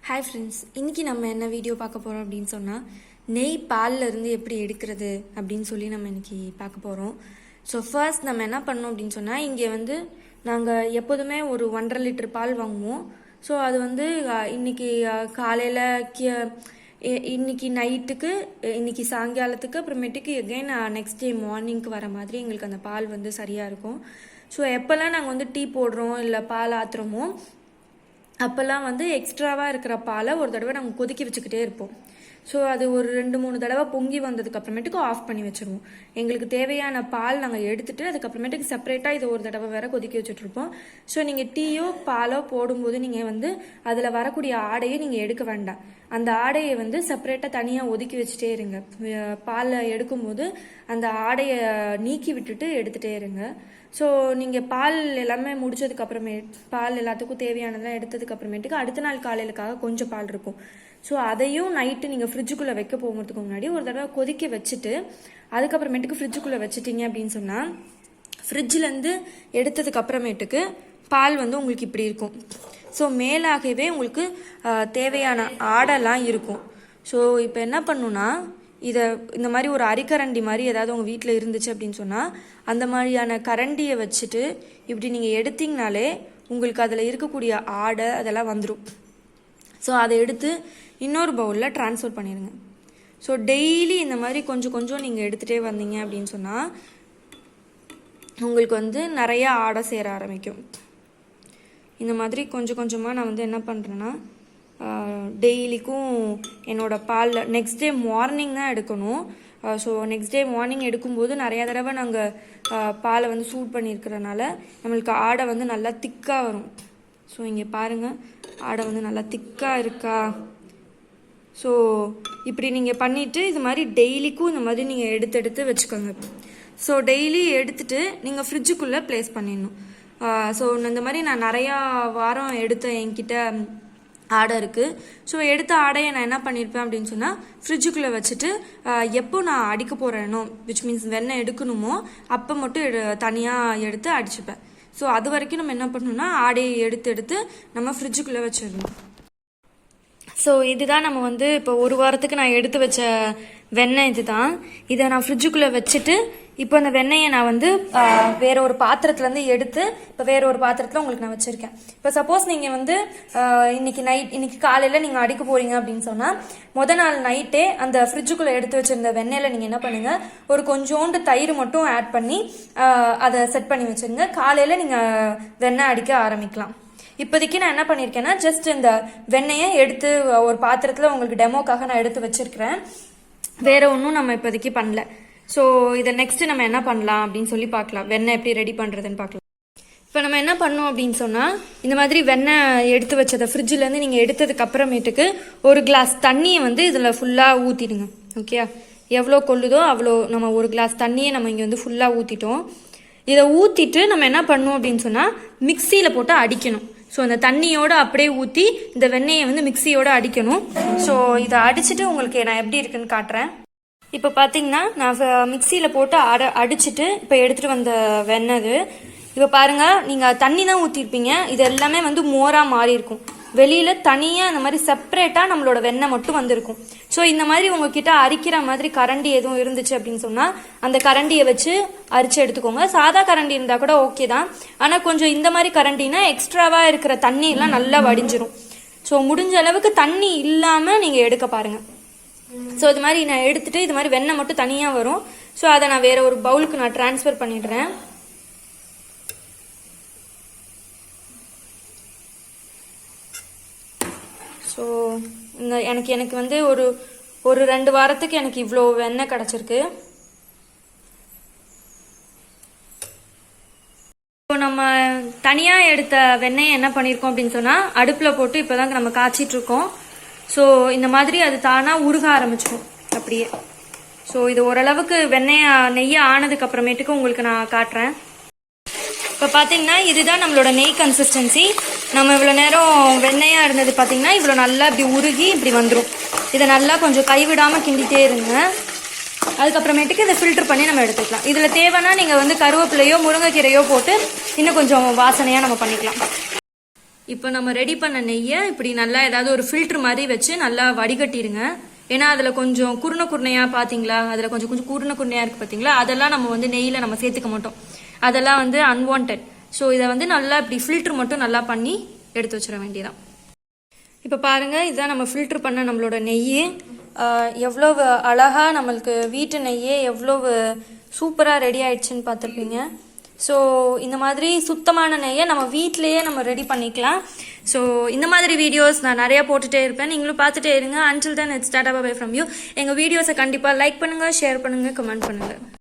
Hi friends, இன்றைக்கி நம்ம என்ன வீடியோ பார்க்க போகிறோம் அப்படின்னு சொன்னால் நெய் பாலில் இருந்து எப்படி எடுக்கிறது அப்படின்னு சொல்லி நம்ம இன்றைக்கி பார்க்க போகிறோம். ஸோ ஃபர்ஸ்ட் நம்ம என்ன பண்ணோம் அப்படின்னு சொன்னால், இங்கே வந்து நாங்கள் எப்போதுமே ஒரு 1.5 லிட்டர் பால் வாங்குவோம். ஸோ அது வந்து இன்றைக்கி காலையில் இன்னைக்கு நைட்டுக்கு, இன்னைக்கு சாயங்காலத்துக்கு, அப்புறமேட்டுக்கு எகைன் நெக்ஸ்ட் டே மார்னிங்க்கு வர மாதிரி எங்களுக்கு அந்த பால் வந்து சரியாக இருக்கும். ஸோ எப்போல்லாம் நாங்கள் வந்து டீ போடுறோம் இல்லை பால் ஆற்றுறோமோ அப்போல்லாம் வந்து எக்ஸ்ட்ராவாக இருக்கிற பாலை ஒரு தடவை நாங்கள் கொதிக்க வச்சுக்கிட்டே இருப்போம். ஸோ அது ஒரு 2-3 தடவை பொங்கி வந்ததுக்கு அப்புறமேட்டுக்கு ஆஃப் பண்ணி வச்சுருவோம். எங்களுக்கு தேவையான பால் நாங்கள் எடுத்துகிட்டு அதுக்கப்புறமேட்டுக்கு செப்பரேட்டாக இதை ஒரு தடவை வேற கொதிக்க வச்சுட்ருப்போம். ஸோ நீங்கள் டீயோ பாலோ போடும்போது நீங்கள் வந்து அதில் வரக்கூடிய ஆடையை நீங்கள் எடுக்க வேண்டாம். அந்த ஆடையை வந்து செப்பரேட்டாக தனியாக ஒதுக்கி வச்சுட்டே இருங்க. பாலை எடுக்கும்போது அந்த ஆடையை நீக்கி விட்டுட்டு எடுத்துகிட்டே இருங்க. ஸோ நீங்கள் பால் எல்லாமே முடிச்சதுக்கு அப்புறமே பால் எல்லாத்துக்கும் தேவையானதெல்லாம் எடுத்ததுக்கு அப்புறமேட்டுக்கு அடுத்த நாள் காலையிலுக்காக கொஞ்சம் பால் இருக்கும். ஸோ அதையும் நைட்டு நீங்கள் ஃப்ரிட்ஜுக்குள்ளே வைக்க போகிறதுக்கு முன்னாடி ஒரு தடவை கொதிக்க வச்சுட்டு அதுக்கப்புறமேட்டுக்கு ஃப்ரிட்ஜுக்குள்ளே வச்சுட்டீங்க அப்படின்னு சொன்னால், ஃப்ரிட்ஜிலேருந்து எடுத்ததுக்கு அப்புறமேட்டுக்கு பால் வந்து உங்களுக்கு இப்படி இருக்கும். ஸோ மேலாகவே உங்களுக்கு தேவையான ஆடைலாம் இருக்கும். ஸோ இப்போ என்ன பண்ணுன்னா, இதை இந்த மாதிரி ஒரு அரிக்கரண்டி மாதிரி ஏதாவது உங்கள் வீட்டில் இருந்துச்சு அப்படின்னு சொன்னால், அந்த மாதிரியான கரண்டியை வச்சுட்டு இப்படி நீங்கள் எடுத்திங்கனாலே உங்களுக்கு அதில் இருக்கக்கூடிய ஆடை அதெல்லாம் வந்துடும். ஸோ அதை எடுத்து இன்னொரு பவுலில் ட்ரான்ஸ்ஃபர் பண்ணிடுங்க. ஸோ டெய்லி இந்த மாதிரி கொஞ்சம் கொஞ்சம் நீங்கள் எடுத்துகிட்டே வந்தீங்க அப்படின்னு சொன்னால் உங்களுக்கு வந்து நிறையா ஆடை சேர ஆரம்பிக்கும். இந்த மாதிரி கொஞ்சம் கொஞ்சமாக நான் வந்து என்ன பண்ணுறேன்னா, டெய்லிக்கும் என்னோடய பாலில் நெக்ஸ்ட் டே மார்னிங் தான் எடுக்கணும். ஸோ நெக்ஸ்ட் டே மார்னிங் எடுக்கும்போது நிறையா தடவை நாங்கள் பாலை வந்து சூட் பண்ணியிருக்கிறனால நம்மளுக்கு ஆடை வந்து நல்லா திக்காக வரும். ஸோ இங்கே பாருங்கள், ஆடை வந்து நல்லா திக்காக இருக்கா. ஸோ இப்படி நீங்கள் பண்ணிவிட்டு இது மாதிரி டெய்லிக்கும் இந்த மாதிரி நீங்கள் எடுத்து வச்சுக்கோங்க. ஸோ டெய்லி எடுத்துகிட்டு நீங்கள் ஃப்ரிட்ஜுக்குள்ளே ப்ளேஸ் பண்ணிடணும். ஸோ இந்த மாதிரி நான் நிறையா வாரம் எடுத்த என்கிட்ட ஆடை இருக்குது. ஸோ எடுத்த ஆடையை நான் என்ன பண்ணியிருப்பேன் அப்படின்னு சொன்னால், ஃப்ரிட்ஜுக்குள்ளே வச்சுட்டு எப்போ நான் அடிக்க போகிறேனோ, விச் மீன்ஸ் வெண்ணெய் எடுக்கணுமோ அப்போ மட்டும் தனியாக எடுத்து அடிச்சுப்பேன். ஸோ அது வரைக்கும் நம்ம என்ன பண்ணணும்னா ஆடையை எடுத்து நம்ம ஃப்ரிட்ஜுக்குள்ளே வச்சிடணும். ஸோ இதுதான் நம்ம வந்து இப்போ ஒரு வாரத்துக்கு நான் எடுத்து வச்ச வெண்ணெய். இதுதான், இதை நான் ஃப்ரிட்ஜுக்குள்ளே வச்சுட்டு இப்போ அந்த வெண்ணெயை நான் வந்து வேற ஒரு பாத்திரத்துலேருந்து எடுத்து இப்போ வேற ஒரு பாத்திரத்தில் உங்களுக்கு நான் வச்சுருக்கேன். இப்போ சப்போஸ் நீங்கள் வந்து இன்னைக்கு காலையில் நீங்கள் அடிக்க போகிறீங்க அப்படின்னு சொன்னால், நாள் நைட்டே அந்த ஃப்ரிட்ஜுக்குள்ளே எடுத்து வச்சுருந்த வெண்ணெயில் நீங்கள் என்ன பண்ணுங்கள், ஒரு கொஞ்சோண்டு தயிர் மட்டும் ஆட் பண்ணி அதை செட் பண்ணி வச்சுருங்க. காலையில் நீங்கள் வெண்ணெய் அடிக்க ஆரம்பிக்கலாம். இப்போதைக்கு நான் என்ன பண்ணியிருக்கேன்னா, ஜஸ்ட் இந்த வெண்ணெயை எடுத்து ஒரு பாத்திரத்தில் உங்களுக்கு டெமோக்காக நான் எடுத்து வச்சிருக்கிறேன். வேற ஒன்றும் நம்ம இப்போதைக்கு பண்ணல. ஸோ இதை நெக்ஸ்ட் நம்ம என்ன பண்ணலாம் அப்படின்னு சொல்லி பார்க்கலாம். வெண்ணெய் எப்படி ரெடி பண்ணுறதுன்னு பார்க்கலாம். இப்போ நம்ம என்ன பண்ணோம் அப்படின்னு சொன்னால், இந்த மாதிரி வெண்ணெய் எடுத்து வச்சதை ஃப்ரிட்ஜிலேருந்து நீங்கள் எடுத்ததுக்கு அப்புறமேட்டுக்கு ஒரு கிளாஸ் தண்ணியை வந்து இதில் ஃபுல்லாக ஊற்றிடுங்க. ஓகே, எவ்வளோ கொள்ளுதோ அவ்வளோ நம்ம ஒரு கிளாஸ் தண்ணியை நம்ம இங்கே வந்து ஃபுல்லாக ஊற்றிட்டோம். இதை ஊற்றிட்டு நம்ம என்ன பண்ணோம் அப்படின்னு சொன்னால், மிக்சியில் போட்டு அடிக்கணும். ஸோ அந்த தண்ணியோடு அப்படியே ஊற்றி இந்த வெண்ணெயை வந்து மிக்சியோடு அடிக்கணும். ஸோ இதை அடிச்சுட்டு உங்களுக்கு நான் எப்படி இருக்குன்னு காட்டுறேன். இப்போ பார்த்தீங்கன்னா நான் மிக்சியில் போட்டு அடிச்சுட்டு இப்போ எடுத்துகிட்டு வந்த வெண்ணெய். இப்போ பாருங்கள், நீங்கள் தண்ணி தான் ஊற்றிருப்பீங்க, இது எல்லாமே வந்து மோராக மாறி இருக்கும். வெளியில் தனியாக இந்த மாதிரி செப்பரேட்டாக நம்மளோட வெண்ணெய் மட்டும் வந்திருக்கும். ஸோ இந்த மாதிரி உங்ககிட்ட அரிக்கிற மாதிரி கரண்டி எதுவும் இருந்துச்சு அப்படின்னு சொன்னால் அந்த கரண்டியை வச்சு அரிச்சு எடுத்துக்கோங்க. சாதா கரண்டி இருந்தால் கூட ஓகே தான். ஆனால் கொஞ்சம் இந்த மாதிரி கரண்டினா எக்ஸ்ட்ராவாக இருக்கிற தண்ணியெல்லாம் நல்லா வடிஞ்சிரும். ஸோ முடிஞ்ச அளவுக்கு தண்ணி இல்லாமல் நீங்கள் எடுக்க பாருங்கள். ஸோ இது மாதிரி நான் எடுத்துகிட்டு இது மாதிரி வெண்ணெய் மட்டும் தனியாக வரும். ஸோ அதை நான் வேறு ஒரு பவுலுக்கு நான் ட்ரான்ஸ்ஃபர் பண்ணிடுறேன். ஸோ எனக்கு வந்து ஒரு 2 வாரத்துக்கு எனக்கு இவ்வளோ வெண்ணெய் கிடச்சிருக்கு. இப்போ நம்ம தனியாக எடுத்த வெண்ணெயை என்ன பண்ணியிருக்கோம் அப்படின்னு சொன்னால், அடுப்பில் போட்டு இப்போ தான் நம்ம காய்ச்சிட்ருக்கோம். ஸோ இந்த மாதிரி அது தானாக உருக ஆரம்பிச்சிடும் அப்படியே. ஸோ இது ஓரளவுக்கு நெய்யை ஆனதுக்கு அப்புறமேட்டுக்கு உங்களுக்கு நான் காட்டுறேன். இப்போ பார்த்தீங்கன்னா இதுதான் நம்மளோட நெய் கன்சிஸ்டன்சி. நம்ம இவ்வளோ நேரம் வெண்ணெயாக இருந்தது பார்த்தீங்கன்னா இவ்வளோ நல்லா இப்படி உருகி இப்படி வந்துடும். இதை நல்லா கொஞ்சம் கைவிடாமல் கிண்டிகிட்டே இருங்க. அதுக்கப்புறமேட்டுக்கு இதை ஃபில்டர் பண்ணி நம்ம எடுத்துக்கலாம். இதில் தேவைன்னா நீங்கள் வந்து கருவேப்பிலையோ முருங்கைக்கீரையோ போட்டு இன்னும் கொஞ்சம் வாசனையாக நம்ம பண்ணிக்கலாம். இப்போ நம்ம ரெடி பண்ண நெய்யை இப்படி நல்லா ஏதாவது ஒரு ஃபில்டர் மாதிரி வச்சு நல்லா வடிகட்டிடுங்க. ஏன்னா அதில் கொஞ்சம் குருணையாக பார்த்தீங்களா, அதில் கொஞ்சம் கொஞ்சம் குருணையாக இருக்குது பார்த்தீங்களா, அதெல்லாம் நம்ம வந்து நெய்யில் நம்ம சேர்த்துக்க மாட்டோம், அதெல்லாம் வந்து அன்வான்ட். ஸோ இதை வந்து நல்லா இப்படி ஃபில்டர் மட்டும் நல்லா பண்ணி எடுத்து வச்சிட வேண்டியதான். இப்போ பாருங்கள், இதுதான் நம்ம ஃபில்டர் பண்ண நம்மளோட நெய். எவ்வளவு அழகாக நம்மளுக்கு வீட்டு நெய்யே எவ்வளவு சூப்பராக ரெடி ஆயிடுச்சுன்னு பார்த்துருப்பீங்க. ஸோ இந்த மாதிரி சுத்தமான நெய்யை நம்ம வீட்டிலையே நம்ம ரெடி பண்ணிக்கலாம். ஸோ இந்த மாதிரி வீடியோஸ் நான் நிறையா போட்டுகிட்டே இருப்பேன், நீங்களும் பார்த்துட்டே இருங்க. Until then it's tata bye from you. எங்கள் வீடியோஸை கண்டிப்பாக லைக் பண்ணுங்கள், ஷேர் பண்ணுங்கள், கமெண்ட் பண்ணுங்கள்.